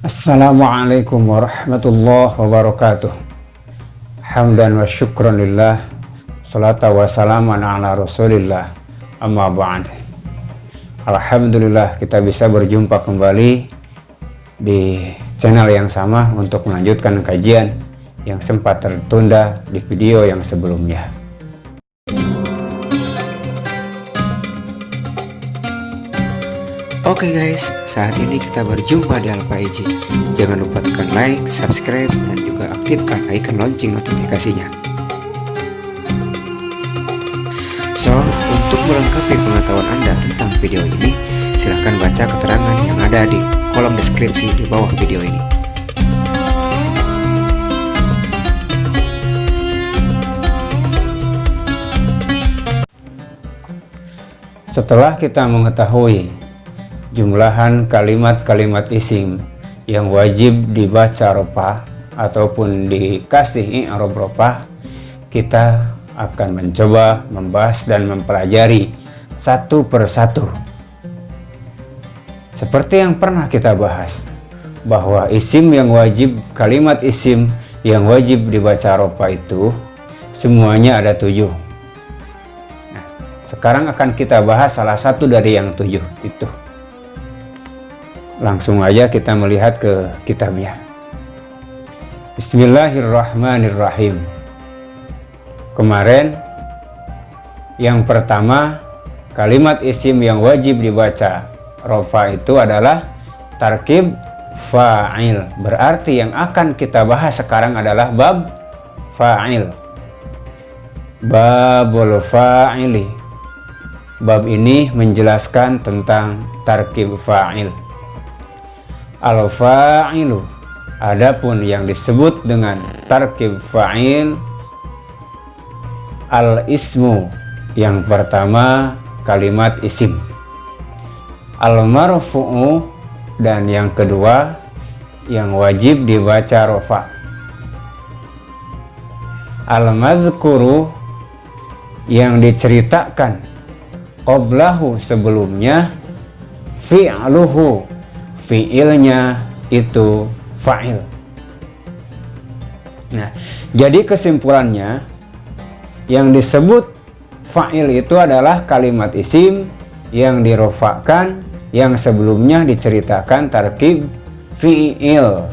Assalamualaikum warahmatullahi wabarakatuh. Hamdan wa syukran lillah, salata wa salaman ala rasulillah, amma ba'd. Alhamdulillah kita bisa berjumpa kembali di channel yang sama untuk melanjutkan kajian yang sempat tertunda di video yang sebelumnya. Oke guys, saat ini kita berjumpa di Al-Faiji. Jangan lupa tekan like, subscribe, dan juga aktifkan icon lonceng notifikasinya. So, untuk melengkapi pengetahuan Anda tentang video ini, silahkan baca keterangan yang ada di kolom deskripsi di bawah video ini. Setelah kita mengetahui jumlahan kalimat-kalimat isim yang wajib dibaca rofa ataupun dikasih i'rab rofa, kita akan mencoba membahas dan mempelajari satu persatu. Seperti yang pernah kita bahas, bahwa isim yang wajib, kalimat isim yang wajib dibaca rofa itu semuanya ada 7. Nah, sekarang akan kita bahas salah satu dari yang 7 itu. Langsung aja kita melihat ke kitabnya. Bismillahirrahmanirrahim. Kemarin yang pertama, kalimat isim yang wajib dibaca rofa itu adalah tarkib fa'il. Berarti yang akan kita bahas sekarang adalah bab fa'il. Babul fa'ili. Bab ini menjelaskan tentang tarkib fa'il. Al-fa'ilu, adapun yang disebut dengan tarkib fa'il, al-ismu, yang pertama kalimat isim, al-marfu'u, dan yang kedua yang wajib dibaca rofa, al-madhkuru, yang diceritakan qoblahu, sebelumnya, fi'luhu, fi'ilnya itu fa'il. Nah, jadi kesimpulannya, yang disebut fa'il itu adalah kalimat isim yang dirofakan, yang sebelumnya diceritakan tarkib fi'il,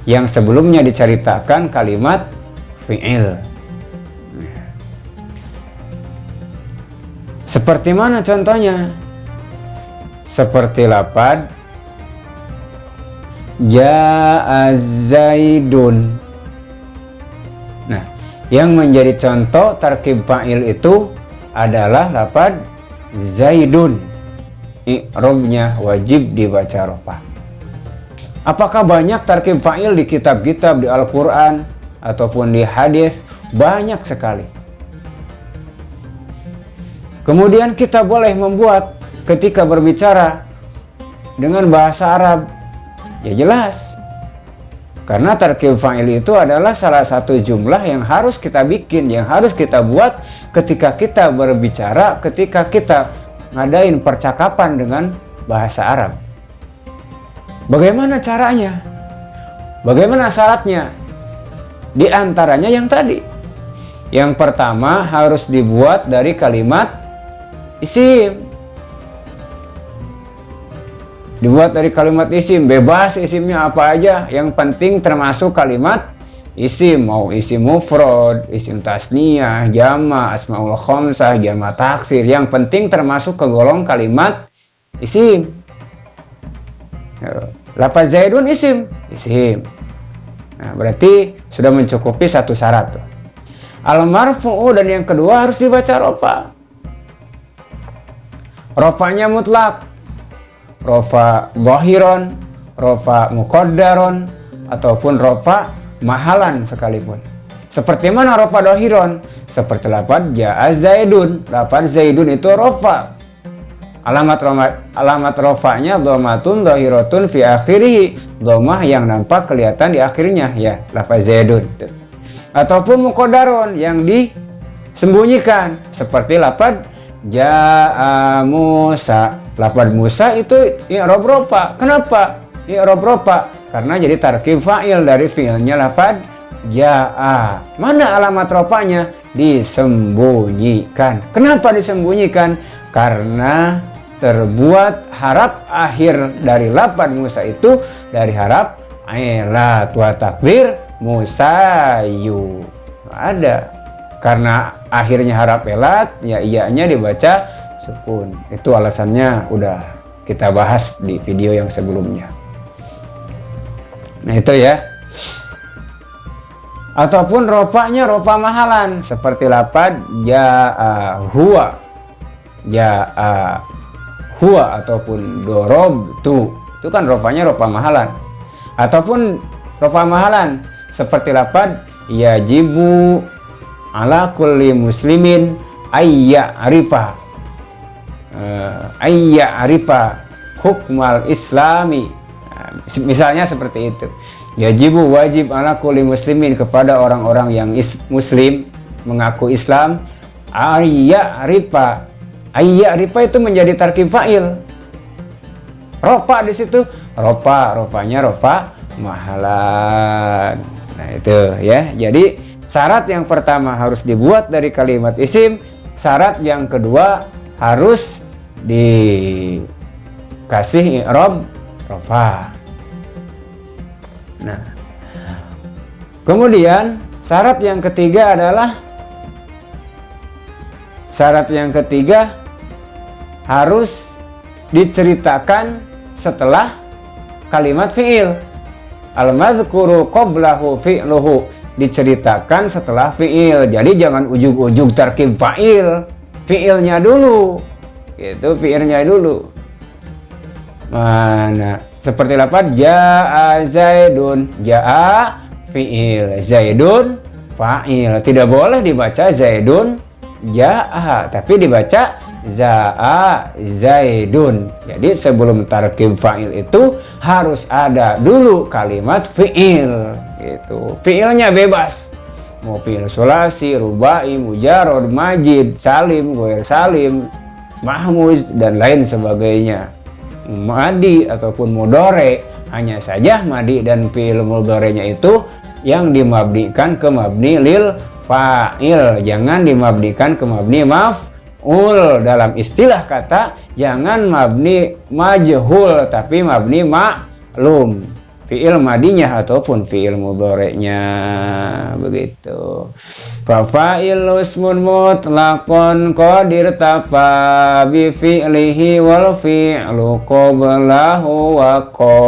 yang sebelumnya diceritakan kalimat fi'il. Seperti mana contohnya? Seperti lapad Ja'a Zaidun. Nah, yang menjadi contoh tarkib fa'il itu adalah lafaz Zaidun. I'rabnya wajib dibaca rofa. Apakah banyak tarkib fa'il di kitab-kitab di Al-Quran ataupun di hadis? Banyak sekali. Kemudian kita boleh membuat ketika berbicara dengan bahasa Arab. Ya jelas, karena tarkib fa'il itu adalah salah satu jumlah yang harus kita bikin, yang harus kita buat ketika kita berbicara, ketika kita ngadain percakapan dengan bahasa Arab. Bagaimana caranya? Bagaimana syaratnya? Di antaranya yang tadi. Yang pertama harus dibuat dari kalimat isim. Dibuat dari kalimat isim, bebas isimnya apa aja, yang penting termasuk kalimat isim, mau isim mufrad, isim tasniyah, jama, asmaul khamsah, jama taksir, yang penting termasuk kegolong kalimat isim. Lafaz Zaidun isim. Nah, berarti sudah mencukupi satu syarat. Al-marfu'u, dan yang kedua harus dibaca rofa. Rofanya mutlak. Rofa zahiron, rofa muqaddaron, ataupun rofa mahalan sekalipun. Seperti mana rofa zahiron? Seperti lafaz ja'a Zaidun. Lafaz Zaidun itu rofa. Alamat rofanya dhammatun zahiratun fi akhirih. Dhammah yang nampak kelihatan di akhirnya, ya, lafaz Zaidun. Ataupun muqaddaron, yang disembunyikan, seperti lafaz ja'a Musa. Lafaz Musa itu i'rab rofa. Kenapa i'rab rofa? karena jadi tarkib fa'il dari fi'ilnya lafad ja'a. Mana alamat rofa'nya? Disembunyikan. Kenapa disembunyikan? Karena terbuat harap akhir dari lafad Musa itu dari harap ailat wa takdir musayu. Ada. Karena akhirnya harap elat, ya iyanya dibaca sukun. Itu alasannya udah kita bahas di video yang sebelumnya. Nah itu ya. Ataupun rofa'nya rofa mahalan seperti lafad ja'a huwa. Ja'a huwa ataupun dorobtu. Itu kan rofa'nya rofa mahalan. Ataupun rofa mahalan seperti lafad yajibu ala kulli muslimin ayya arifa hukmal islami. Misalnya seperti itu. Yajibu wajib ala kulli muslimin kepada orang-orang yang muslim mengaku Islam ayya arifa itu menjadi tarkib fa'il. Rofa di situ rofanya rofa mahalan. Nah itu ya. Jadi syarat yang pertama harus dibuat dari kalimat isim, syarat yang kedua harus dikasih i'rab rofa. Nah, kemudian syarat yang ketiga harus diceritakan setelah kalimat fi'il. Al-madhkuru qablahu fi'luhu, diceritakan setelah fi'il. Jadi jangan ujug-ujug tarkib fa'il, fi'ilnya dulu. Gitu, fi'ilnya dulu. Mana? Seperti lafaz ja'a Zaidun, ja'a fi'il, Zaidun fa'il. Tidak boleh dibaca Zaidun ja'a, tapi dibaca za'a Zaidun. Jadi sebelum tarkib fa'il itu harus ada dulu kalimat fi'il. Gitu. Fi'ilnya bebas. Mau fi'il sulasi, rubai, mujarrad, majid, salim, ghair salim, mahmuz dan lain sebagainya. Madi ataupun mudhari, hanya saja madi dan fi'il mudhari'nya itu yang dimabdikan ke mabni lil fa'il, jangan dimabdikan ke mabni maf'ul. Dalam istilah kata jangan mabni majhul tapi mabni ma'lum, fi'il madinya ataupun fi'il mudhari'nya, begitu. Fa fa'ilu ismun mutlaqun qadir tafa bi fi'lihi wal fi'lu qablahu wa qa.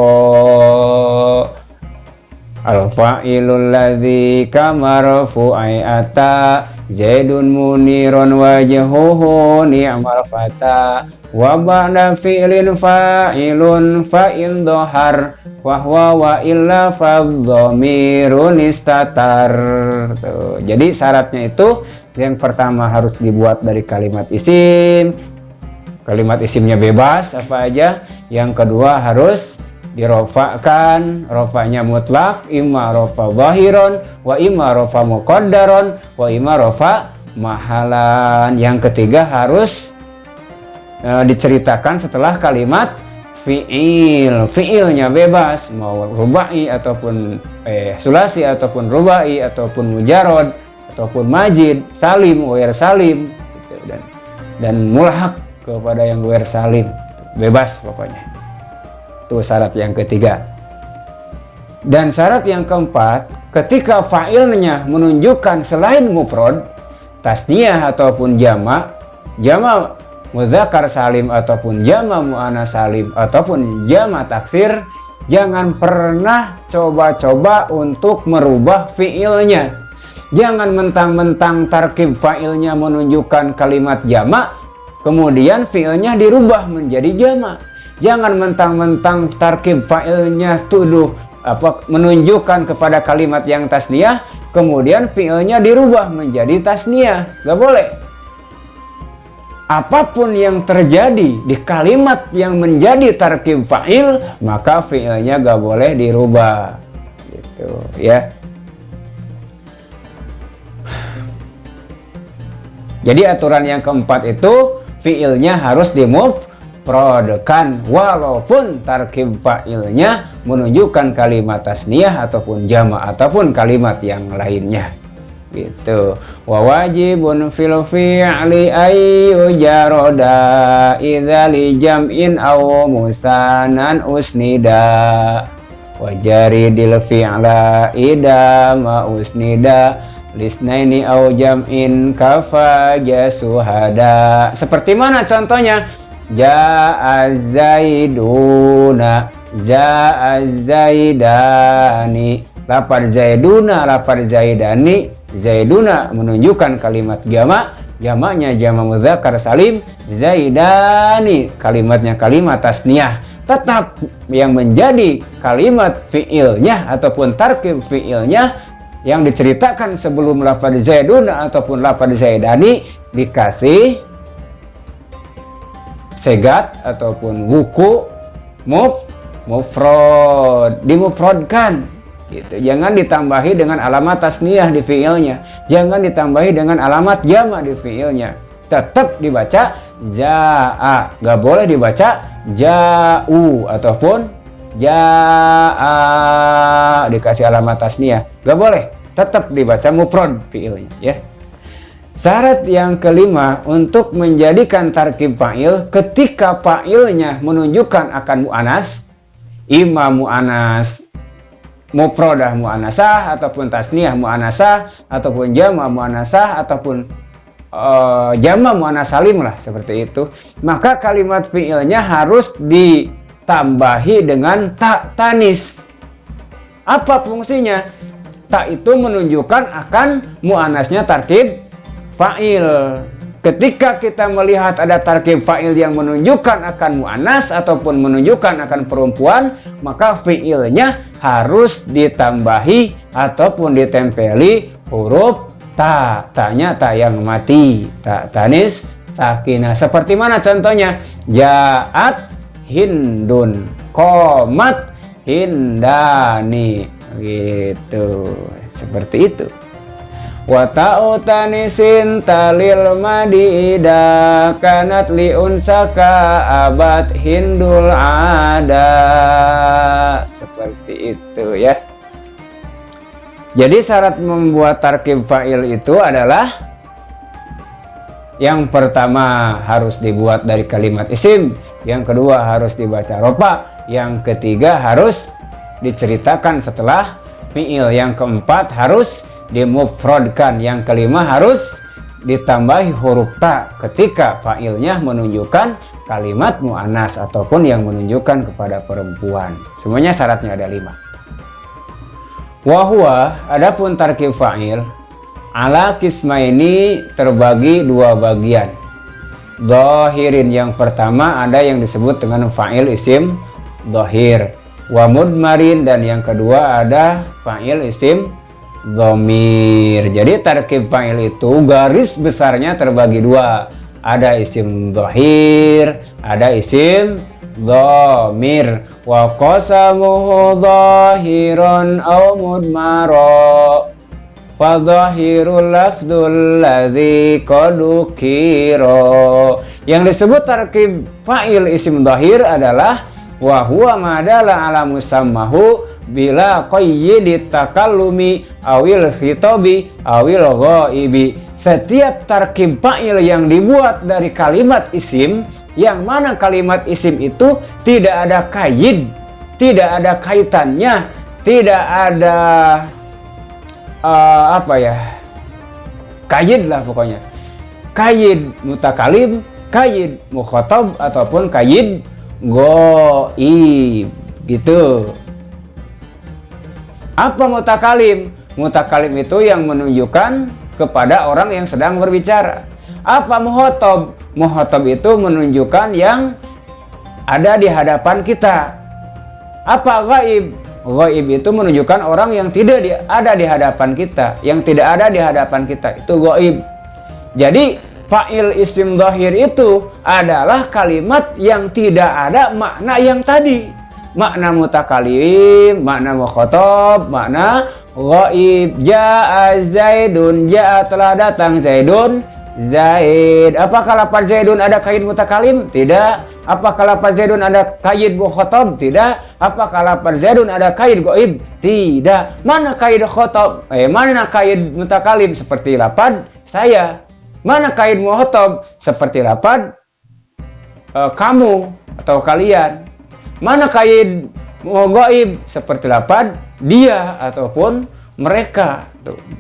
Al fa'ilul ladzi kamarfu'i ata Zaidun munirun wajhuhu ni'mal fata wa ba'da fi'lin fa'ilun fa'il dohar wa huwa wa illa fadhamirun istatar. Jadi syaratnya itu yang pertama harus dibuat dari kalimat isim. Kalimat isimnya bebas apa aja. Yang kedua harus dirofa'kan, rofa'nya mutlak, imma rofa zahiron wa imma rofa muqaddaron wa imma rofa mahalan. Yang ketiga harus diceritakan setelah kalimat fi'il. Fi'ilnya bebas, mau rubai ataupun sulasi ataupun rubai ataupun mujarrad ataupun majid, salim, ghair salim gitu. Dan mulhaq kepada yang ghair salim, bebas pokoknya. Itu syarat yang ketiga. Dan syarat yang keempat, ketika fa'ilnya menunjukkan selain mufrad, tasniyah ataupun jama' muzakkar salim ataupun jama' muannats salim ataupun jama' taksir, jangan pernah coba-coba untuk merubah fi'ilnya. Jangan mentang-mentang tarkib fa'ilnya menunjukkan kalimat jama', kemudian fi'ilnya dirubah menjadi jama'. Jangan mentang-mentang tarkib fa'ilnya menunjukkan kepada kalimat yang tasniyah, kemudian fi'ilnya dirubah menjadi tasniyah. Gak boleh. Apapun yang terjadi di kalimat yang menjadi tarkib fa'il, maka fi'ilnya gak boleh dirubah. Gitu ya. Jadi aturan yang keempat itu fi'ilnya harus mufrodkan walaupun tarkib fa'ilnya menunjukkan kalimat tasniyah ataupun jama' ataupun kalimat yang lainnya gitu. Wa wajibun fil fi'li ayyu jaroda idza li jam'in aw musanan usnida wa jaridil fi'la idza ma usnida lisnaini aw jam'in kafa jasuhada. Seperti mana contohnya? Ja'az zaiduna, ja'az zaidani. Lafaz zaiduna, lafaz zaidani. Zaiduna menunjukkan kalimat jama', jamaknya jama' mudzakkar salim. Zaidani kalimatnya kalimat tasniyah. Tetap yang menjadi kalimat fi'ilnya ataupun tarkib fi'ilnya yang diceritakan sebelum lafaz zaiduna ataupun lafaz zaidani dikasih segat ataupun wuku mufrad, dimufradkan gitu. Jangan ditambahi dengan alamat tasniyah di fiilnya, jangan ditambahi dengan alamat jama di fiilnya. Tetap dibaca jaa, gak boleh dibaca ja'u ataupun ja'a dikasih alamat tasniyah, gak boleh. Tetap dibaca mufrad fiilnya ya. Syarat yang kelima untuk menjadikan tarkib fa'il ketika fa'ilnya menunjukkan akan mu'anas, ima mu'anas mufradah mu'anasah ataupun tasniyah mu'anasah ataupun jama' mu'anasah ataupun jama' mu'anas salim lah seperti itu, maka kalimat fi'ilnya harus ditambahi dengan ta tanis. Apa fungsinya? Ta itu menunjukkan akan mu'anasnya tarkib fa'il. Ketika kita melihat ada tarkib fa'il yang menunjukkan akan mu'anas ataupun menunjukkan akan perempuan, maka fi'ilnya harus ditambahi ataupun ditempeli huruf ta. Ta-nya ta yang mati, ta tanis sakinah. Seperti mana contohnya? Ja'at hindun, qomat hindani, gitu. Seperti itu. Wa ta'u tanisin talil madida kanat li unsaka abad hindul ada. Seperti itu ya. Jadi syarat membuat tarkib fa'il itu adalah yang pertama harus dibuat dari kalimat isim, yang kedua harus dibaca rofa, yang ketiga harus diceritakan setelah fi'il, yang keempat harus dimufradkan, yang kelima harus ditambahi huruf ta ketika fa'ilnya menunjukkan kalimat mu'anas ataupun yang menunjukkan kepada perempuan. Semuanya syaratnya ada 5. Wahwa, adapun tarkib fa'il ala kismaini terbagi 2 bagian. Dhahirin, yang pertama ada yang disebut dengan fa'il isim dhahir. Wa mudmarin, dan yang kedua ada fa'il isim dhamir. Jadi tarkib fa'il itu garis besarnya terbagi 2. Ada isim dhahir, ada isim dhamir. Wa qasamuhu dhahiran aw mudmara fa dhahirul lafdzul ladzi qad ukira. Yang disebut tarkib fa'il isim dhahir adalah wa huwa madala ala musammahu bila qayyidit takallumi awil khitabi awil ghaibi. Setiap tarkib fa'il yang dibuat dari kalimat isim, yang mana kalimat isim itu tidak ada qayyid, tidak ada kaitannya, tidak ada qayyid lah pokoknya. Qayyid mutakalim, qayyid mukhatab ataupun qayyid ghaib gitu. Apa mutakalim? Mutakalim itu yang menunjukkan kepada orang yang sedang berbicara. Apa muhotob? Muhotob itu menunjukkan yang ada di hadapan kita. Apa ghaib? Ghaib itu menunjukkan orang yang tidak ada di hadapan kita, yang tidak ada di hadapan kita, itu ghaib. Jadi fa'il isim dhahir itu adalah kalimat yang tidak ada makna yang tadi. Makna mutakalim, makna mukhatab, makna ghaib. Ja'a Zaidun, ja'a telah datang Zaidun. Zaid. Apakah lafaz Zaidun ada kaid mutakalim? Tidak. Apakah lafaz Zaidun ada kaid mukhatab? Tidak. Apakah lafaz Zaidun ada kaid ghaib? Tidak. Mana kaid khotab? Mana kaid mutakalim seperti lafaz saya? Mana kaid mukhatab seperti lafaz kamu atau kalian? Mana kaid ghaib seperti lafaz dia ataupun mereka?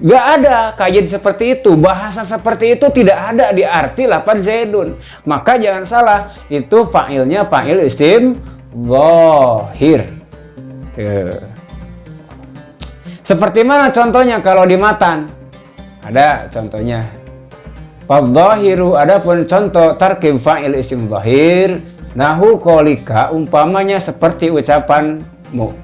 Gak ada kaid seperti itu. Bahasa seperti itu tidak ada di arti lafaz Zaidun. Maka jangan salah, itu fa'ilnya fa'il isim dhahir. Seperti mana contohnya kalau di matan? Ada contohnya. Fadzahiru, adapun contoh tarkib fa'il isim dhahir, nahu qolika, umpamanya seperti ucapanmu,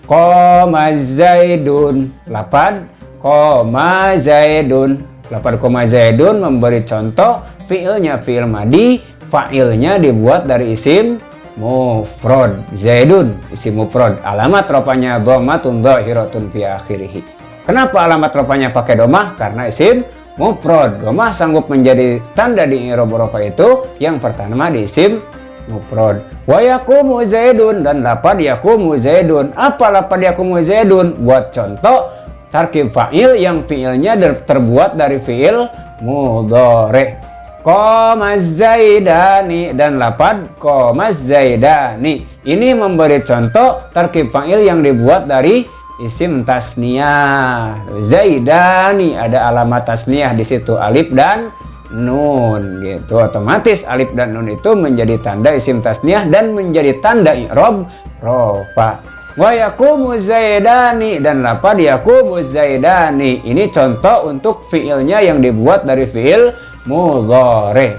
Qoma Zaidun, lafad qoma Zaidun. Lafad qoma Zaidun memberi contoh fiilnya fiil madi, fa'ilnya dibuat dari isim mufrad. Zaidun isim mufrad, alamat rafanya dhammatun dhahiratun fi akhirih. Kenapa alamat rafanya pakai dhammah? Karena isim mufrad. Dhammah sanggup menjadi tanda di i'rab rafa itu yang pertama di isim mufrad. Wa yaqumu Zaidun, dan lafad yaqumu Zaidun. Apa lafad yaqumu Zaidun? Buat contoh tarkib fa'il yang fiilnya terbuat dari fiil mudhari. Qama Zaidani, dan lafad qama Zaidani. Ini memberi contoh tarkib fa'il yang dibuat dari isim tasniyah. Zaidani, ada alamat tasniyah di situ, alif dan nun gitu. Otomatis alif dan nun itu menjadi tanda isim tasniyah dan menjadi tanda i'rab rafa. Wa yaqumu Zaidani, dan lafad yaqumu Zaidani. Ini contoh untuk fiilnya yang dibuat dari fiil mudhari.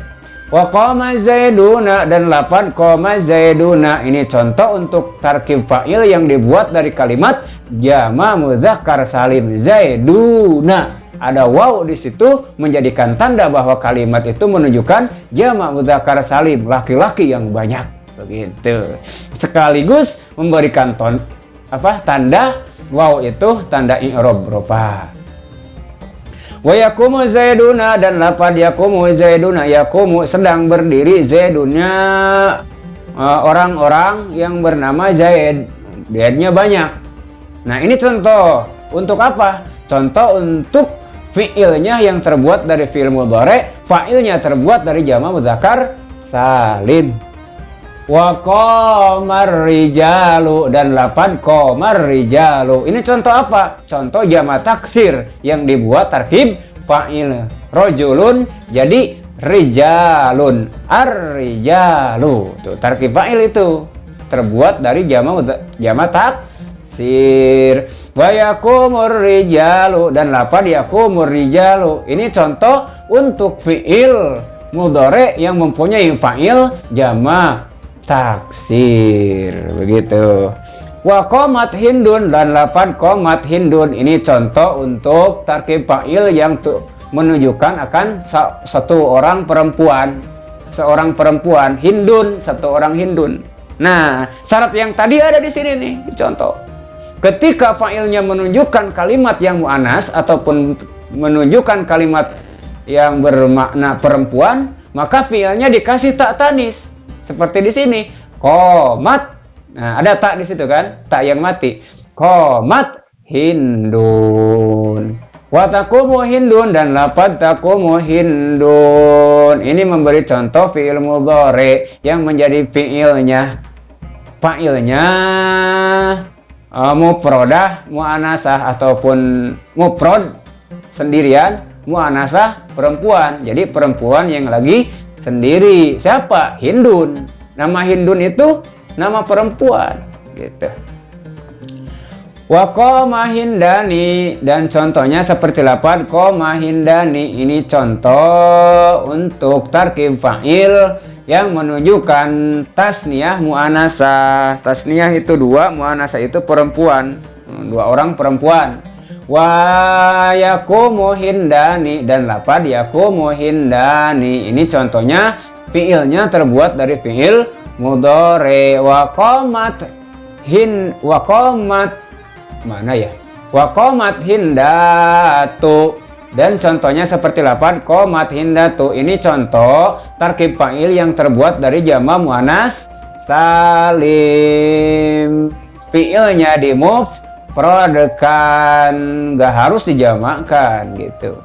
Wa qama Zaiduna, dan lafad qama Zaiduna. Ini contoh untuk tarkib fa'il yang dibuat dari kalimat jama' mudzakkar salim Zaiduna. Ada waw di situ menjadikan tanda bahwa kalimat itu menunjukkan jama' mudzakkar salim, laki-laki yang banyak, begitu. Sekaligus memberikan tanda waw itu tanda i'rab rafa. Wa yaqumu Zaiduna, dan lafad yaqumu Zaiduna, yaqumu sedang berdiri, Zaidunnya orang-orang yang bernama Zaid, Zaidnya banyak. Nah, ini contoh untuk apa? Contoh untuk fiilnya yang terbuat dari fiil mudhari, fa'ilnya terbuat dari jama' mudzakkar salim. Wa qamar rijalu, dan lafad qamar rijalu. Ini contoh apa? Contoh jama' taksir yang dibuat tarkib fa'il rajulun jadi rijalun, ar-rijalu. Tuh, tarkib fa'il itu terbuat dari jama' taksir. Wa yakumur rijalu, dan lafad yakumur rijalu. Ini contoh untuk fiil mudhari yang mempunyai fa'il jama' taksir, begitu. Wa qamat Hindun, dan lafad qamat Hindun. Ini contoh untuk tarkib fa'il yang menunjukkan akan satu orang perempuan, seorang perempuan. Hindun, satu orang Hindun. Nah, syarat yang tadi ada di sini nih, contoh. Ketika fa'ilnya menunjukkan kalimat yang mu'anas ataupun menunjukkan kalimat yang bermakna perempuan, maka fi'ilnya dikasih tak tanis. Seperti di sini, qomat. Nah, ada tak di situ kan? Tak yang mati. Qomat Hindun. Wa taqumu Hindun, dan lafad taqumu Hindun. Ini memberi contoh fi'il mudhari yang menjadi fi'ilnya fa'ilnya mufrodah mu'anasah ataupun mufrod sendirian, mu'anasah perempuan. Jadi perempuan yang lagi sendiri. Siapa? Hindun. Nama Hindun itu nama perempuan, gitu. Wa qoma Hindani, dan contohnya seperti lafad qoma Hindani. Ini contoh untuk tarkib fa'il yang menunjukkan tasniyah mu'anasah. Tasniyah itu dua, mu'anasah itu perempuan, dua orang perempuan. Wa yaqumu Hindani, dan lafad yaqumu Hindani. Ini contohnya fiilnya terbuat dari fiil mudhari. Wa qamat mana ya? Wa qamat Hindatu. Dan contohnya seperti lafaz qomat hindatu. Ini contoh tarkib fa'il yang terbuat dari jama' muannas salim. Fi'ilnya di mufradkan, nggak harus dijamakkan gitu.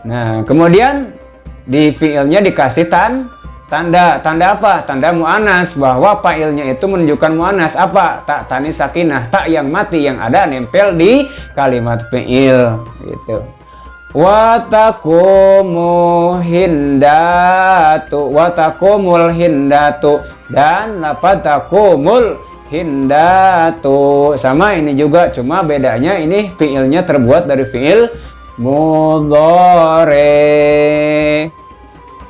Nah, kemudian di fi'ilnya dikasih tanda apa? Tanda mu'anas, bahwa fa'ilnya itu menunjukkan mu'anas. Apa? Tak tanis sakinah, tak yang mati yang ada nempel di kalimat fi'il gitu. Watakumul hindatu, dan lafaz takumul hindatu sama ini juga, cuma bedanya ini fi'ilnya terbuat dari fi'il mudhari.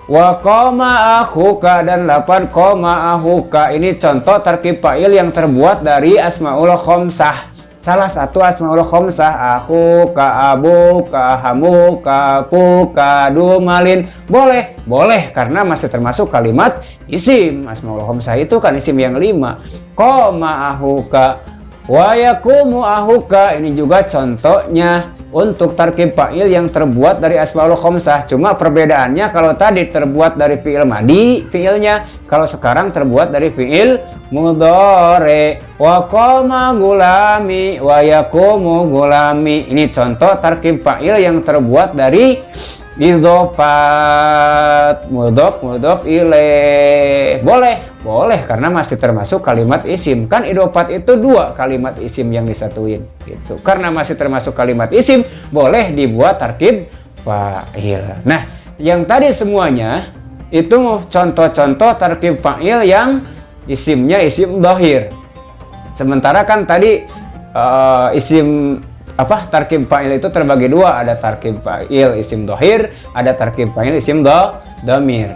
Wa qama akhuka, dan lafaz qama akhuka ini contoh tarkib fa'il yang terbuat dari asmaul khamsah. Salah satu asmaul khamsah, akhuka, abuka, hamuka, puka, dumalin. Boleh karena masih termasuk kalimat isim. Asmaul khamsah itu kan isim yang 5. Qama akhuka wa yaqumu akhuka, ini juga contohnya untuk tarkib fa'il yang terbuat dari asmaul khamsah. Cuma perbedaannya, kalau tadi terbuat dari fi'il madi fi'ilnya, kalau sekarang terbuat dari fi'il mudhari. Wa qama gulami wa yaqumu gulami, ini contoh tarkib fa'il yang terbuat dari idhofat, mudhof ilaih. Boleh karena masih termasuk kalimat isim. Kan idhofat itu 2 kalimat isim yang disatuin gitu. Karena masih termasuk kalimat isim, boleh dibuat tarkib fa'il. Nah, yang tadi semuanya itu contoh-contoh tarkib fa'il yang isimnya isim dhahir. Sementara kan tadi isim tarkib fa'il itu terbagi 2, ada tarkib fa'il isim dhahir, ada tarkib fa'il isim dhamir.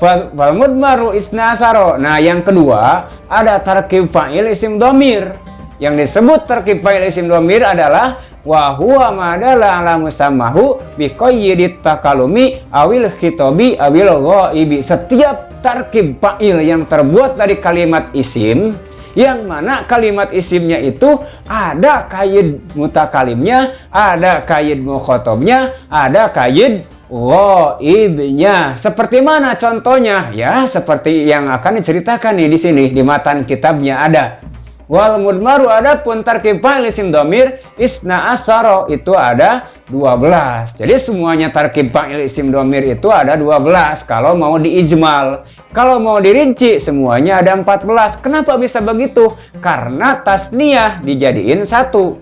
Fal mudmaru isnasaro. Nah, yang kedua ada tarkib fa'il isim dhamir. Yang disebut tarkib fa'il isim dhamir adalah wa huwa madalla ala musammahu bi qayyidit takalumi awil khitabi awil ghaibi. Setiap tarkib fa'il yang terbuat dari kalimat isim, yang mana kalimat isimnya itu ada qayyid mutakalimnya, ada qayyid mukhatabnya, ada qayyid ghaibnya. Seperti mana contohnya? Ya, seperti yang akan diceritakan nih di sini di matan kitabnya ada. Wal mudmaru, adapun tarkib fa'il isim dhamir isna asaro, itu ada 12. Jadi semuanya tarkib fa'il isim dhamir itu ada 12 kalau mau diijmal. Kalau mau dirinci semuanya ada 14. Kenapa bisa begitu? Karena tasniyah dijadiin 1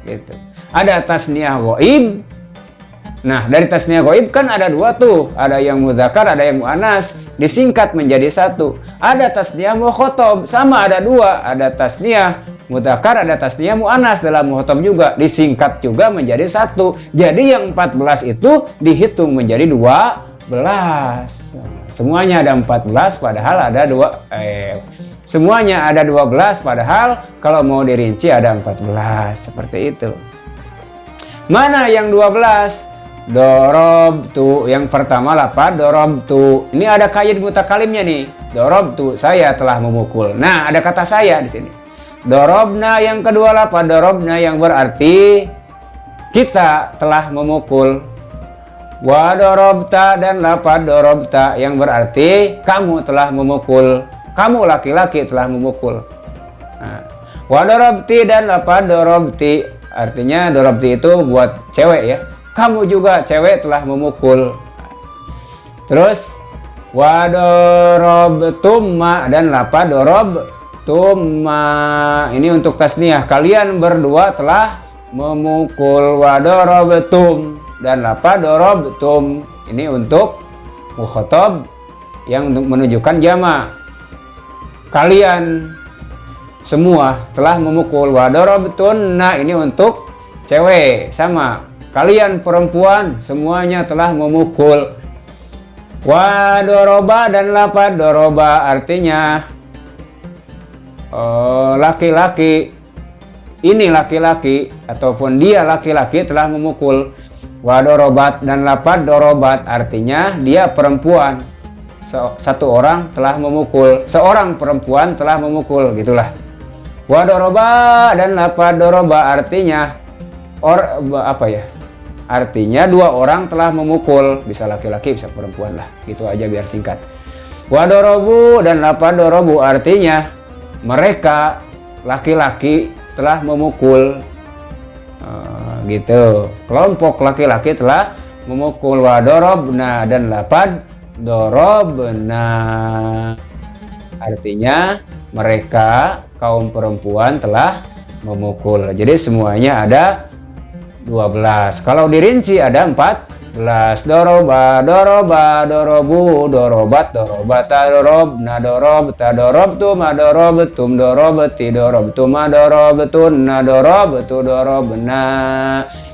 gitu. Ada tasniyah ghaib. Nah, dari tasniyah ghaib kan ada 2 tuh, ada yang mudzakkar, ada yang muannas, disingkat menjadi 1. Ada tasniyah mukhatab, sama ada 2, ada tasniyah mudzakkar, ada tasniyah muannas, dalam mukhatab juga disingkat juga menjadi 1. Jadi yang 14 itu dihitung menjadi 12. Semuanya ada 14 padahal ada semuanya ada 12 padahal kalau mau dirinci ada 14. Seperti itu. Mana yang 12? Dorobtu, yang pertama lafaz dorobtu. Ini ada qayyid mutakalimnya nih. Dorobtu, saya telah memukul. Nah, ada kata saya di sini. Dorobna, yang kedua lafaz dorobna yang berarti kita telah memukul. Wa dorobta, dan lafaz dorobta yang berarti kamu telah memukul. Kamu laki-laki telah memukul. Nah, wa dorobti, dan lafaz dorobti artinya dorobti itu buat cewek ya. Kamu juga cewek telah memukul. Terus wadorobtumma, dan lafaz dorobtumma ini untuk tasniyah, kalian berdua telah memukul. Wadorobtum, dan lafaz dorobtum ini untuk mukhatab yang menunjukkan jama', kalian semua telah memukul. Wadorobtunna ini untuk cewek, sama, kalian perempuan semuanya telah memukul. Wadoroba, dan lafaz doroba artinya laki-laki. Ini laki-laki ataupun dia laki-laki telah memukul. Wadorobat, dan lafaz dorobat artinya dia perempuan. Satu orang telah memukul, seorang perempuan telah memukul, gitulah. Wadoroba, dan lafaz doroba artinya artinya dua orang telah memukul, bisa laki-laki bisa perempuan lah, gitu aja biar singkat. Wadorobu dan lapad dorobu artinya mereka laki-laki telah memukul, gitu. Kelompok laki-laki telah memukul. Wadorobna dan lapad dorobna artinya mereka kaum perempuan telah memukul. Jadi semuanya ada 12. Kalau dirinci ada 14. Doroba, doroba, dorobu, dorobat, dorobata, dorobna, dorobta, dorobtum, dorobtum, dorobti, dorobtum, dorobtun, dorobtu, dorobna.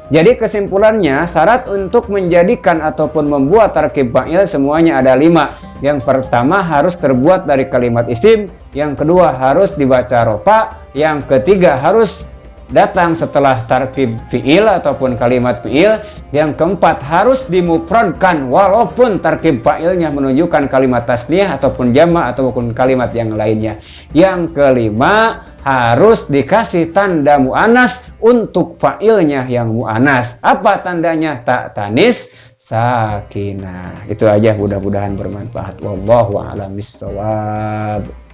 Jadi kesimpulannya, syarat untuk menjadikan ataupun membuat tarkib fa'il semuanya ada 5. Yang pertama harus terbuat dari kalimat isim, yang kedua harus dibaca rofa, yang ketiga harus datang setelah tarkib fi'il ataupun kalimat fi'il, yang keempat harus dimufradkan walaupun tarkib fa'ilnya menunjukkan kalimat tasniyah ataupun jama' ataupun kalimat yang lainnya. Yang kelima harus dikasih tanda mu'anas untuk fa'ilnya yang mu'anas. Apa tandanya? Tak tanis sakinah. Itu aja, mudah-mudahan bermanfaat. Wallahu a'lam bishawab.